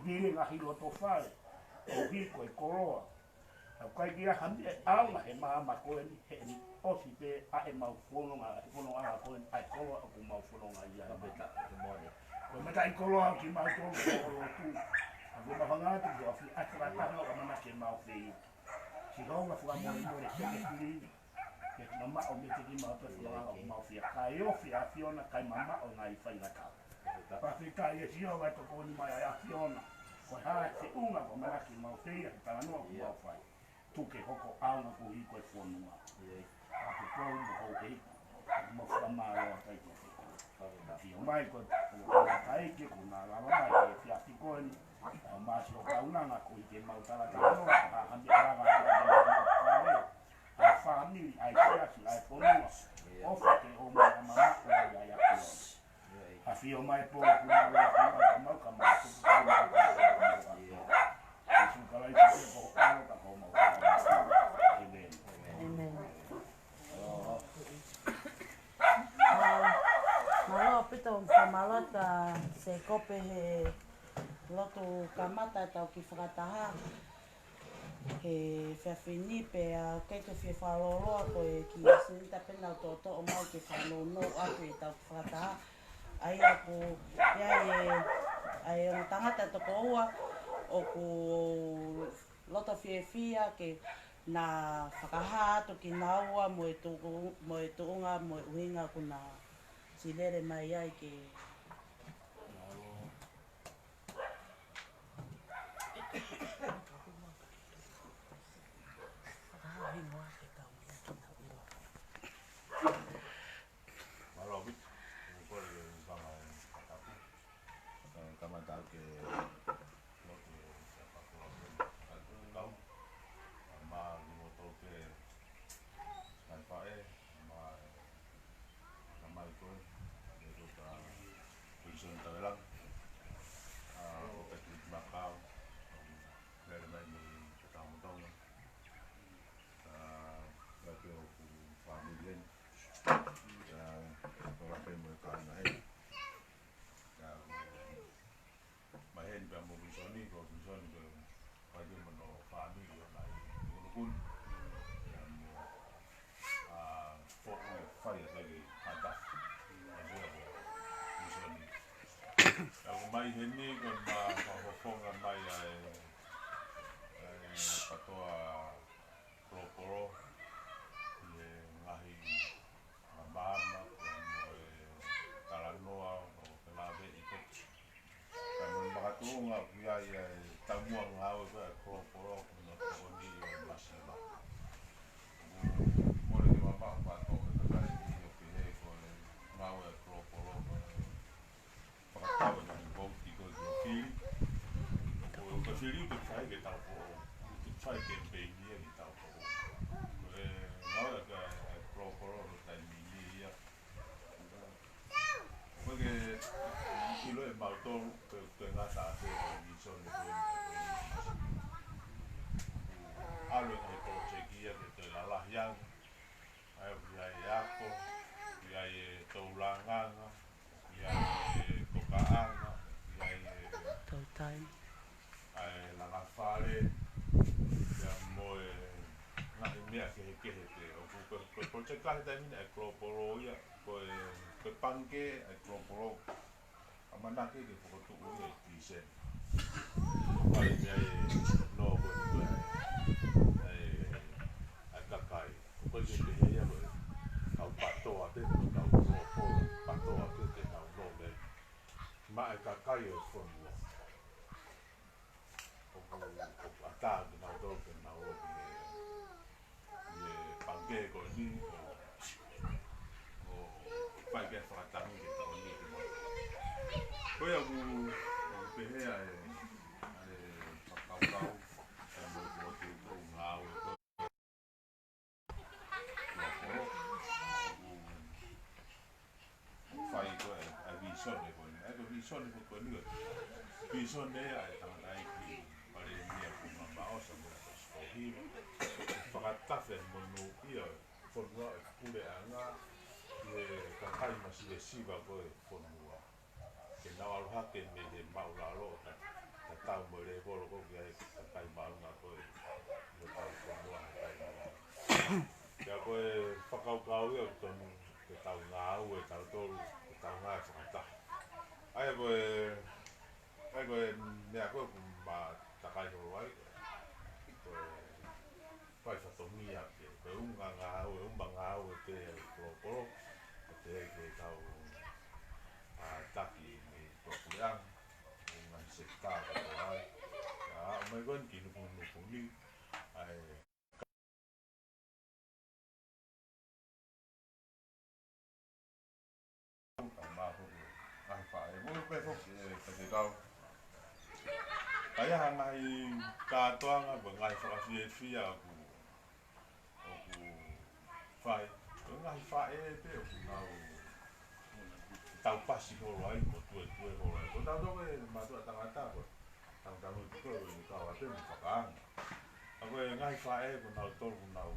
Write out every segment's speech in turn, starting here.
vire ngahi loto whare, o hiko e koroa. Au kai kia hami e aunga he maama koe ni he ni osi pe a e mau whononga, he whononga koe ni ai koroa o ku mau whononga i a beta. Koe mata i koroa ki mau tonu o lo tu. A koe mawhangatu ko a fi atara tahno o mana ke mau whei. Si honga fuga mo i more teke tiri. Ke mama o me te ki mau te whononga o mau whea. Kai o whea fiona kai mama o ngai whai rata. Pāwhika i e sio vai toko ni mai a fiona. Koe hae te unga ko mana ki mau whea ki tanganua ku mau whai. Tuke hoko aunga ko hi koe whonua. A te pōu mo hou ke hiko. Mo whamaro a kai koe wheko. Ki o mai koe o kaike ko nā rawa mai ke whiati koe ni. O māsi o kaunanga ko i ke mautara tāno. A handi araga ai whamiri, ai whiasi, ai whonua. Ofa ke o mai a mama o ai a kiona. A whio mai pōu ku nā rawa mai ka mau ka mau kuku kai mau ka mau. E sukarai ki ko aro ka ko mau. Amen. Malo pito whamalota se kope he loto kamata tau ki whakataha. He whiawhini pe a keiko whi whaloloa koe ki sinita pena o tō o mau ke whanono atu e tau ki whakataha. Ai aku ai o tangata toko ua o ku loto whiawhia ke na whakahato ki naua mo e tuunga mo e uhinga kuna silere mai ai ke mai heni kon ma hofonga mai ai patoa proporo ye ngahi mama mo talanoa o pelave iko kanu makatunga kia ye tamua ngau ko proporo no toni o masima mo le mama pato ko ka ni o pile ko ngau e proporo pakatawa ni bauti ko fili ko fili ko fai ke tau po fai ke baby ni tau po ngau ka proporo no tani ni ya porque ilo e mauto que ngata se ni son de algo que proseguía de la lahian ai yako ai toulanganga ai kokaanga ai tautai. ai la fare ya moe na mea ke te o ko proseguir también e proporo ya ko panke e proporo amana ke foto o e tise ai no ko kakai ko ke te ya au patoa te au proporo patoa te au no de ma e kakai o fono o ata na do ke na o ye panke ko ni o pai ke fa tami ke ta ni ko ya bu pe he ai papau mo te ko ngau fai ko a visione ko e ko visione ko ni visione ai ta ai ki pare ni ko ma o sa mo ko hi fa ta fe mo no ia for no pure anga e ka kai ma si siva ko for no ke na al ha ke me de maula lo ta tau polo ko kia kai maunga ko e tau ko mua kai maunga. Kia ko e whakaukau ia tonu te tau ngā au e tau tolu, te tau ngā e whakatahi. Ai ko e mea koe ku ma takai horo ai, ko e pai whatongia ke, ko e unga ngā au e umba ngā au e te polo, ko te ke tau taki me tokuleang, unga se tāka ko ai. Ia, o mai koe ki nuku ni, ai Kaya ngai katoanga ba ngai whakawhiawhia aku whai. Ko ngai whae te o ngau tau pasi horo ai, ko tue horo ai. Ko tau toke matua tangata ko tau tau nuti koe ni kau ate ni whakaanga. Ako e ngai whae ko nau tolu ko nau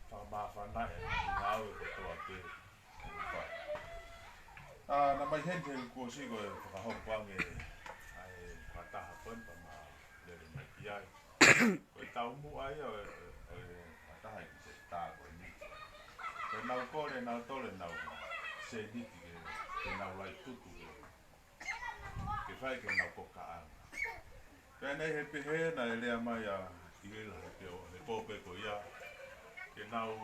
whakamawhanai e ngau e ko toa te whai. Na mai hente ko si ko e whakahongpange ai whataha koe pa ma lere mai ki ai. Ko e tau mu ai o e whataha ki se tā koe ni. Ko nau kore nau tole nau se niti ke nau lai tutu ke whai ke nau koka anga. Kai nei he pehe na e lea mai a kirila he pōpe ko ia. Ke nau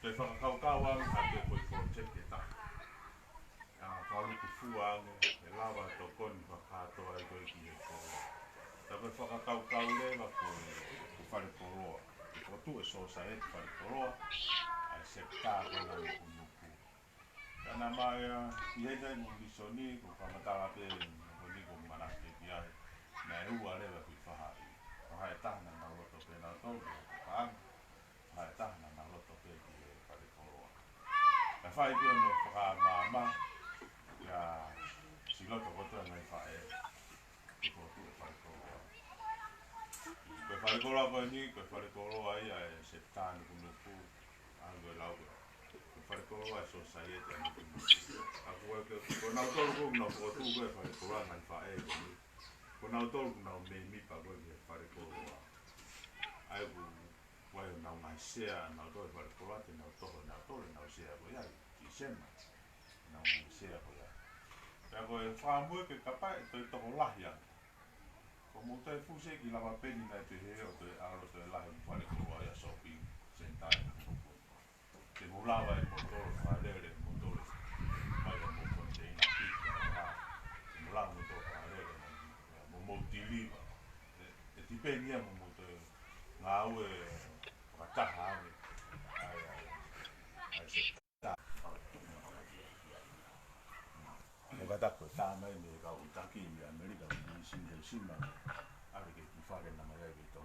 te whakakaukau anga ha te koe project e taha. Whauri ku fuange, e lawa tō koni whakatoa i koe ki e kōra. Tā koe whakakaukau lewa koe ku whare koroa. Ke kotu e sosa e te whare koroa, ai se tā kona nuku nuku. Kana mai i hei mungi soni, ko whamatara pe ko ni ko manake ki ai. Nā e ua lewa kui whahai. Whahai tahana nā roto pe nā tōru, whaanga. Whahai tahana nā roto pe ki e whare koroa. Ka whai pia no whakamama, ia siloto kotoa ngai whae ki kotu e whare koroa. Koe whare koroa koe ni, koe whare koroa ia e se tānu kunuku ango e lau. Koe whare koroa e society anu kunuku. Ako koe nau tolu koe nau kotu koe whare koroa ngai whae koe. Koe nau tolu nau me mipa koe ki e whare koroa. Ai ku wai nau ngai sea nau tolu whare koroa te nau toho nau tole nau sea koe ai. Ki sema nau ngai sea koe ai. Pea koe whamue ke kapai toi toko lahi anga. Ko mo toi fuse ki lawa peni nai te he o toi aro toi lahi mwhare koroa ia shopping sentai. Te mulawa e motoro whalere motoro mai o mo container pika. Te mulawa motoro whalere mo deliver. E tipeni ia mo toi ngā ue whakataha ane. Ai se kata ko tama me ka utaki me America ni single sima ari ke ki fare na mai ke to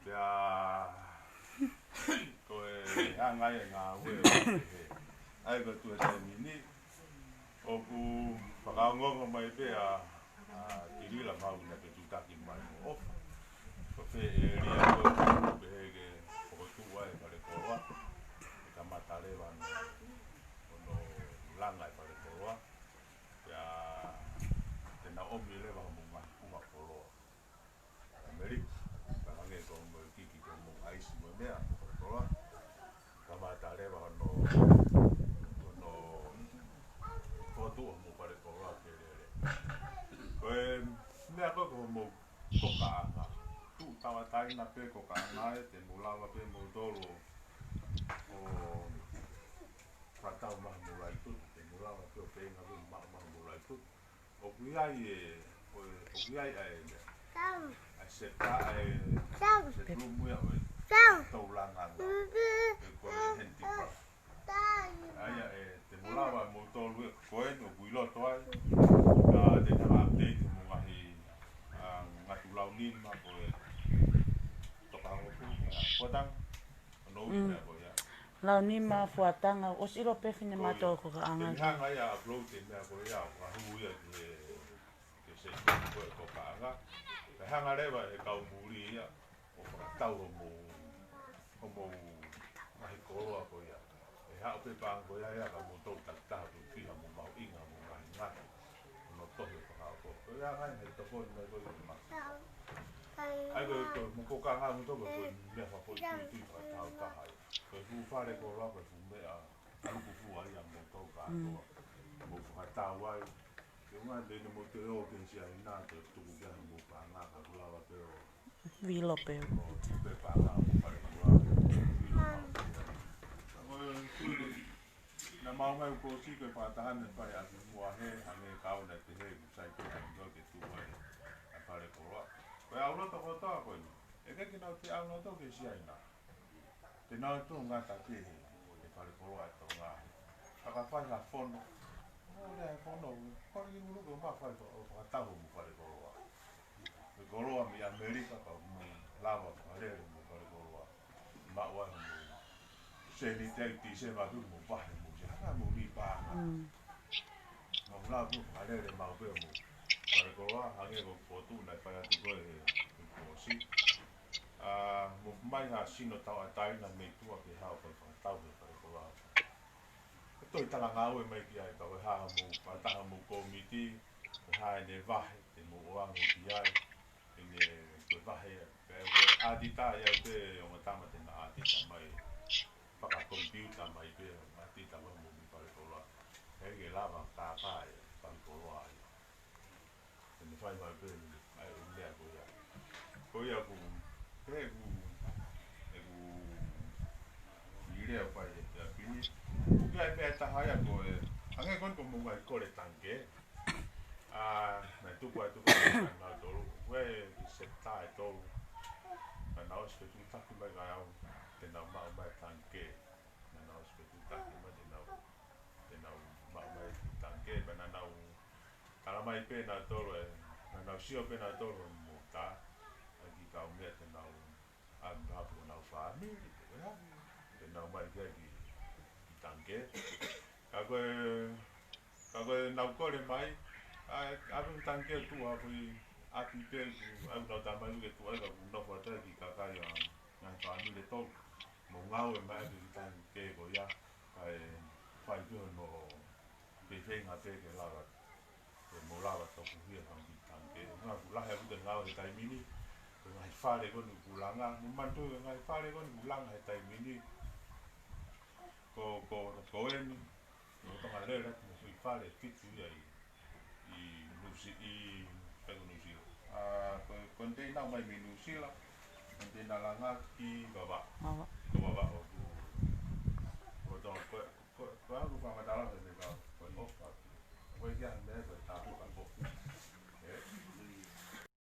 ya ko e anga e nga we ai ko tu e ni o ku pakango mai pe a tiri la mau na pe utaki mai o ko fe ri ko pe ke ko tu ai pare ko wa ka matare van no langa e pare koroa ya te na omi lewa mo uma koroa Amerika ka hange ko mo kiki ko mo aisi mo mea pare koroa ka mata lewa no fotu mo pare koroa ke lere ko mea ko mo koka anga tu tawa taina pe koka anga te mulawa pe mo tolo o Fatau mahmulai tu, te mulawa ke o penga lu mahmulai tu. O kuiai se ta se rumu ya o tau langa e ko henti pra. Aia te mulawa mo tolu e koe no kuiloto ai. Ka te tanga update mo ngahi ngatu lau nima ko e toka ngoku. Potang no uia ko ya. Lau ni ma fuatanga o siro pefine mato ko ka anga. Te hanga ia upload te mea ko ia ka huia ke se ko ka anga. Te hanga rewa e kau muri ia o whakatau homo mahi koroa ko ia. E hao pe pāng ko ia ka mo tau taktaha tu whiha mo mau inga mo ngahi ngati. No tohi o whakao ko Ko ya ngai he to ko mai ko ma. Ai ko mo ko ka nga mo to ko me fa po tu fa ta hai. Ko fu fa le ko ra ko fu me a ku fu ai ya mo to ka ko. Mo fa ta wa. Ke nga le mo te o ke si ai na to tu ku ga mo pa nga ka la wa pe o. Vilo pe. Mo tu pe pa nga mo fa le ko ra. Na mau mai ko si ko pa ta han pa ya mo he ha me ka o na te he sai ko no ke tu wa a pa le ko ra. Ko a lo to ko to ko ni. E ke na te a lo to ke si ai na. Te na tu nga ta te he. E pa le ko ra to nga. A ka fa la fon. O le fon no. Ko ni mu ko ma fa to o pa ta ho mo pa le ko ra. Le ko ra mi America pa mo lava pa le mo pa le ko ra. Ma wa mo. Se ni te ti se va tu mo pa mo ja na mo ni pa. Ma la ku pa le ma pe mo. Pa le ko ra ha nge ko foto na pa ya tu ko e ko si. Mo mai ha sino tau atai na me tua ke ha pa tau pa le ko ra. Toi tala ngā ue mai ki ai ka we haha mo pataha mo komiti we hae ne vahe te mo oango ki ai e ne koe vahe e ātita i au te o ngā tamate na ātita mai whaka kompiuta mai pe ātita mai mo mi pare koroa e ke lava kākai pare koroa ai e ne whai mai pe ai o mea koe ia ku e ku i rea whai e te apini Ia me taha ia ko e ange kon ko mo ai kore tanke na tu ko na tolu we se tai tolu na os pe tu taku mai ga au te na ma mai tanke na os pe tu taku mai te na ma mai tanke na na kala mai pe na tolu e na sio pe na tolu mo ta ki ka u me te na a ba po na fa mi te na mai ga ki tanke kago nau kore mai aru tanke tu apu api pe au no ta mai ke tu ai ku no fa ta ki ka kai na fa ni le to mo ngau e mai ki tanke go ya ai fai tu no pe fe nga pe ke lava mo lava to ku hi ha ki tanke nga ku la ha ku ngau e tai mini ngai fa le ko ku langa mo man tu ngai fa le ko ku langa e tai mini ko en no to ngale la mo fui fare fitu i nusi i pego nusi kon te na mai minusi la kon te na langa ki baba baba o to ko ko ko fa ma dala de ka ko no fa ko ya me